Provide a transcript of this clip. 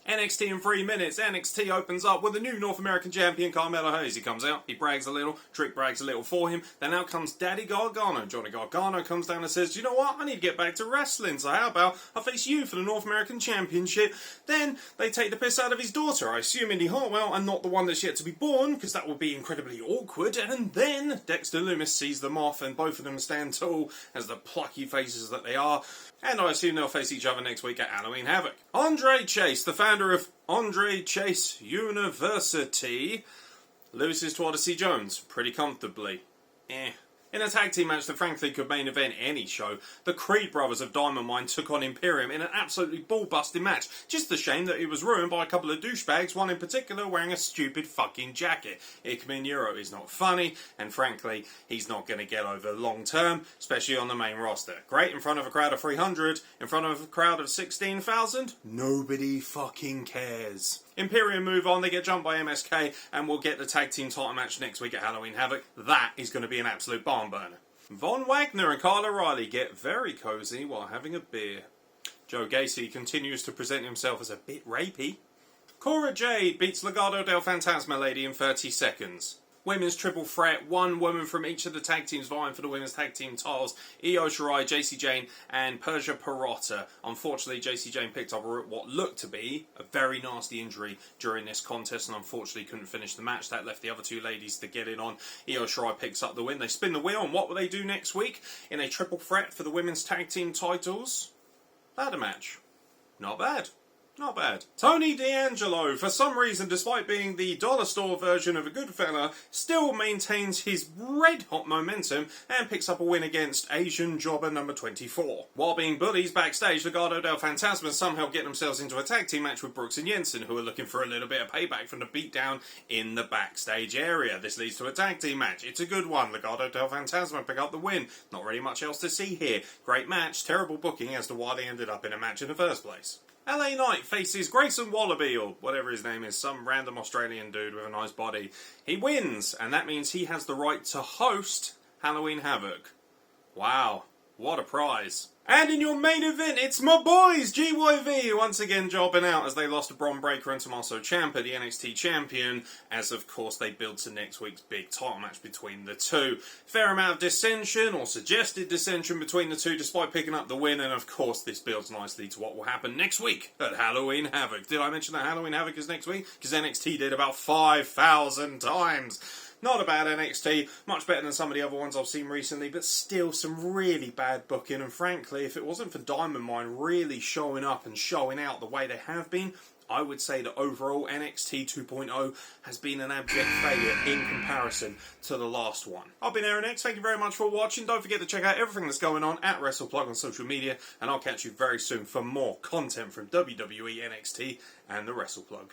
NXT in 3 minutes. NXT opens up with a new North American champion, Carmelo Hayes. He comes out, he brags a little, Trick brags a little for him. Then out comes Daddy Gargano. Johnny Gargano comes down and says, you know what, I need to get back to wrestling, so how about I face you for the North American Championship? Then they take the piss out of his daughter, I assume Indy Hartwell, and not the one that's yet to be born, because that would be incredibly awkward. And then Dexter Lumis sees them off, and both of them stand tall as the plucky faces that they are. And I assume they'll face each other next week at Halloween Havoc. Andre Chase, the founder of Andre Chase University, loses to Odyssey Jones pretty comfortably. In a tag team match that frankly could main event any show, the Creed brothers of Diamond Mine took on Imperium in an absolutely ball-busting match. Just a shame that it was ruined by a couple of douchebags, one in particular wearing a stupid fucking jacket. Ikemen Jiro is not funny, and frankly, he's not going to get over long term, especially on the main roster. Great in front of a crowd of 300, in front of a crowd of 16,000, nobody fucking cares. Imperium move on, they get jumped by MSK, and we'll get the tag team title match next week at Halloween Havoc. That is going to be an absolute barn burner. Von Wagner and Kyle O'Reilly get very cozy while having a beer. Joe Gacy continues to present himself as a bit rapey. Cora Jade beats Legado del Fantasma Lady in 30 seconds. Women's triple threat, one woman from each of the tag teams vying for the women's tag team titles, Io Shirai, JC Jane and Persia Pirotta. Unfortunately, JC Jane picked up what looked to be a very nasty injury during this contest and unfortunately couldn't finish the match. That left the other two ladies to get in on. Io Shirai picks up the win. They spin the wheel, and what will they do next week in a triple threat for the women's tag team titles? Ladder match. Not bad. Not bad. Tony D'Angelo, for some reason, despite being the dollar store version of a good fella, still maintains his red-hot momentum and picks up a win against Asian jobber number 24. While being bullies backstage, Legado del Fantasma somehow get themselves into a tag team match with Brooks and Jensen, who are looking for a little bit of payback from the beatdown in the backstage area. This leads to a tag team match. It's a good one. Legado del Fantasma pick up the win. Not really much else to see here. Great match, terrible booking as to why they ended up in a match in the first place. LA Knight faces Grayson Wallaby, or whatever his name is, some random Australian dude with a nice body. He wins, and that means he has the right to host Halloween Havoc. Wow, what a prize. And in your main event, it's my boys, GYV, once again jobbing out as they lost to Bron Breakker and Ciampa, the NXT champion, as of course they build to next week's big title match between the two. Fair amount of dissension, or suggested dissension between the two, despite picking up the win, and of course this builds nicely to what will happen next week at Halloween Havoc. Did I mention that Halloween Havoc is next week? Because NXT did about 5,000 times. Not a bad NXT, much better than some of the other ones I've seen recently, but still some really bad booking, and frankly, if it wasn't for Diamond Mine really showing up and showing out the way they have been, I would say that overall NXT 2.0 has been an abject failure in comparison to the last one. I've been Aaron X, thank you very much for watching. Don't forget to check out everything that's going on at WrestlePlug on social media, and I'll catch you very soon for more content from WWE NXT and the WrestlePlug.